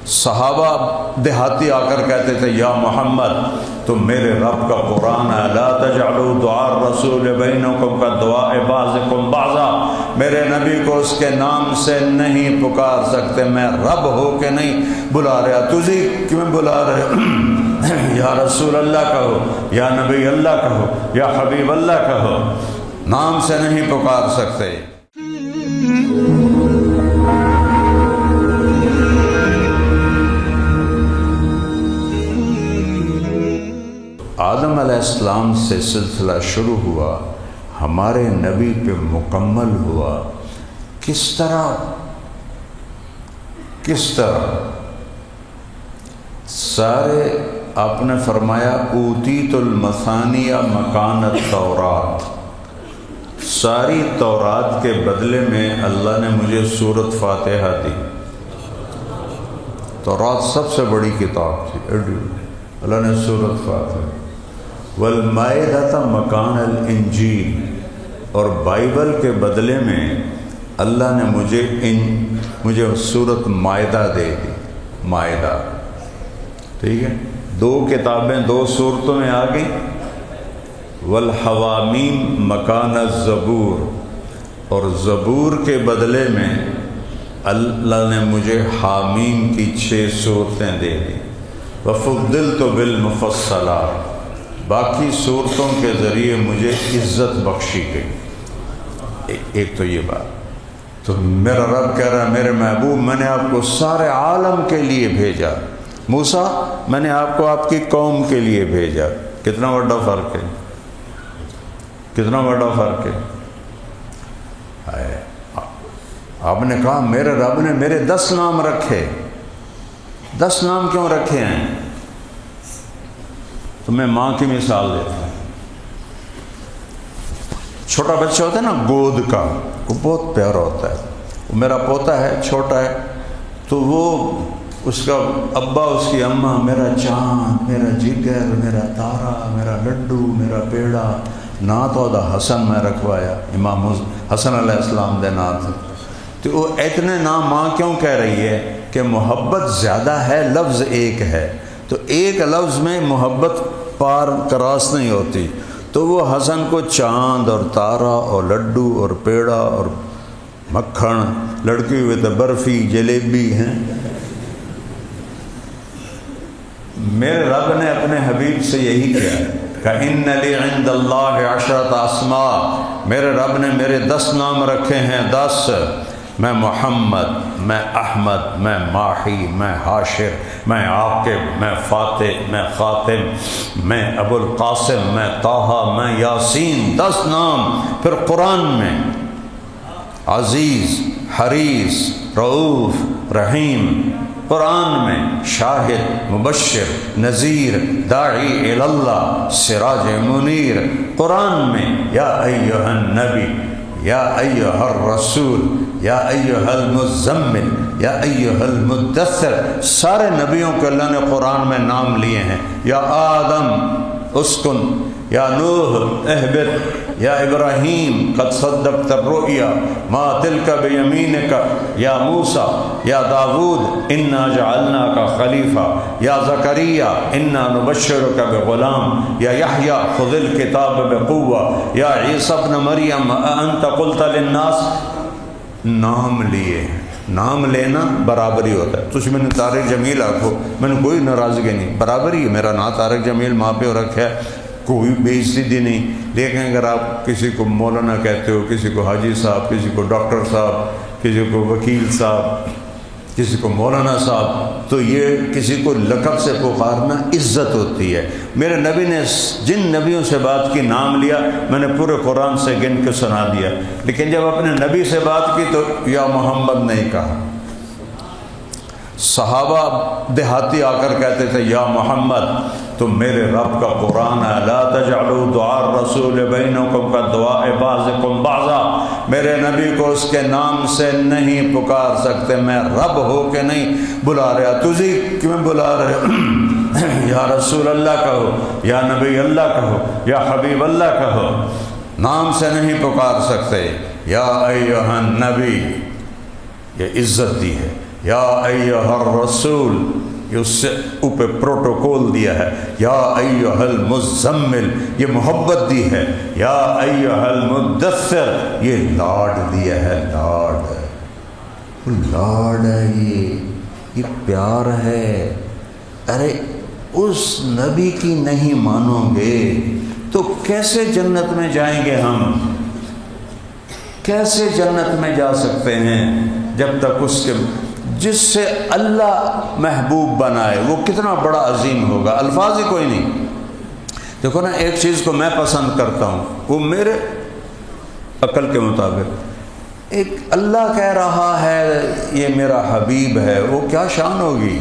صحابہ دیہاتی آ کر کہتے تھے یا محمد تم میرے رب کا قرآن ہے، لا تجعلوا دعاء الرسول بینکم کدعاء بعضکم بعضا، میرے نبی کو اس کے نام سے نہیں پکار سکتے، میں رب ہو کے نہیں بلا رہا، تجھے کیوں بلا رہے یا رسول اللہ کہو، یا نبی اللہ کہو، یا حبیب اللہ کہو، نام سے نہیں پکار سکتے۔ آدم علیہ السلام سے سلسلہ شروع ہوا، ہمارے نبی پہ مکمل ہوا۔ کس طرح سارے آپ نے فرمایا اوتیت المثانی مکان التورات، ساری تورات کے بدلے میں اللہ نے مجھے سورۃ فاتحہ دی۔ تورات سب سے بڑی کتاب تھی، اللہ نے سورۃ فاتحہ، والمائدہ مکان الانجیل، اور بائبل کے بدلے میں اللہ نے مجھے سورۃ مائدہ دے دی، مائدہ، ٹھیک ہے، دو کتابیں دو صورتوں میں آ گئی۔ والحوامیم مکان الزبور، اور زبور کے بدلے میں اللہ نے مجھے حامیم کی 6 صورتیں دے دی۔ وفضلت بالمفصلات، باقی صورتوں کے ذریعے مجھے عزت بخشی گئی۔ ایک تو یہ بات، تو میرا رب کہہ رہا ہے میرے محبوب میں نے آپ کو سارے عالم کے لیے بھیجا، موسیٰ میں نے آپ کو آپ کی قوم کے لیے بھیجا۔ کتنا بڑا فرق ہے، کتنا بڑا فرق ہے۔ آپ نے کہا میرے رب نے میرے 10 نام رکھے، 10 نام کیوں رکھے ہیں؟ تو میں ماں کی مثال دیتا ہوں۔ چھوٹا بچہ ہوتا ہے نا گود کا، وہ بہت پیارا ہوتا ہے، وہ میرا پوتا ہے، چھوٹا ہے، تو وہ اس کا ابا اس کی اماں میرا چاند، میرا جگر، میرا تارا، میرا لڈو، میرا پیڑا، نات دا حسن میں رکھوایا، امام حسن علیہ السلام دے نات۔ تو وہ اتنے نام ماں کیوں کہہ رہی ہے کہ محبت زیادہ ہے، لفظ ایک ہے، تو ایک لفظ میں محبت پار کراس نہیں ہوتی، تو وہ حسن کو چاند اور تارا اور لڈو اور پیڑا اور مکھن، لڑکی ہوئے تو برفی جلیبی ہیں۔ میرے رب نے اپنے حبیب سے یہی کیا کہ ان لی عند اللہ 10 اسماء، میرے رب نے میرے 10 نام رکھے ہیں، 10۔ میں محمد، میں احمد، میں ماحی، میں حاشر، میں عاقب، میں فاتح، میں خاتم، میں ابو القاسم، میں طٰہٰ، میں یاسین، 10 نام۔ پھر قرآن میں عزیز، حریص، رؤوف، رحیم، قرآن میں شاہد، مبشر، نذیر، داعی اللہ، سراج منیر، قرآن میں یا ایھا النبی، یا ایھا الرسول، یا ایھا المزمل، یا ایھا المدثر، سارے نبیوں کے اللہ نے قرآن میں نام لیے ہیں۔ یا آدم اسکن، یا نوح اہبط، یا ابراہیم قد صدقت الرؤیا ما تلک بیمینک، یا موسیٰ، یا داود انا جعلناک خلیفہ، یا زکریا انا نبشرک بغلام، یا یحییٰ خذ الکتاب بقوہ، یا عیسیٰ ابن مریم اانت قلت للناس، نام لیے۔ نام لینا برابری ہوتا ہے۔ تجھ میں نے طارق جمیل آکھو، میں نے کوئی ناراضگی نہیں، برابری ہے، میرا نام طارق جمیل ماں پہ رکھا ہے، کوئی بے عزتی نہیں۔ لیکن اگر آپ کسی کو مولانا کہتے ہو، کسی کو حاجی صاحب، کسی کو ڈاکٹر صاحب، کسی کو وکیل صاحب، کسی کو مولانا صاحب، تو یہ کسی کو لقب سے پکارنا عزت ہوتی ہے۔ میرے نبی نے جن نبیوں سے بات کی نام لیا، میں نے پورے قرآن سے گن کے سنا دیا، لیکن جب اپنے نبی سے بات کی تو یا محمد نہیں کہا۔ صحابہ دیہاتی آ کر کہتے تھے یا محمد تم میرے رب کا قرآن ہے، لا تجعلوا دعاء الرسول بینکم کدعاء بعضکم بعضا، میرے نبی کو اس کے نام سے نہیں پکار سکتے، میں رب ہو کے نہیں بلا رہا، تجھے کیوں بلا رہے یا رسول اللہ کہو، یا نبی اللہ کہو، یا حبیب اللہ کہو، نام سے نہیں پکار سکتے۔ یا ایھا النبی، یہ عزت دی ہے، یا ایھا الرسول، یہ اس سے اوپر پروٹوکول دیا ہے، یا ایھا المزمل یہ محبت دی ہے، یا ایھا المدثر یہ لاڈ دیا ہے، لاڈ ہے، یہ پیار ہے۔ ارے اس نبی کی نہیں مانو گے تو کیسے جنت میں جائیں گے ہم؟ کیسے جنت میں جا سکتے ہیں جب تک اس کے جس سے اللہ محبوب بنائے وہ کتنا بڑا عظیم ہوگا، الفاظ ہی کوئی نہیں۔ دیکھو نا، ایک چیز کو میں پسند کرتا ہوں، وہ میرے عقل کے مطابق، ایک اللہ کہہ رہا ہے یہ میرا حبیب ہے، وہ کیا شان ہوگی۔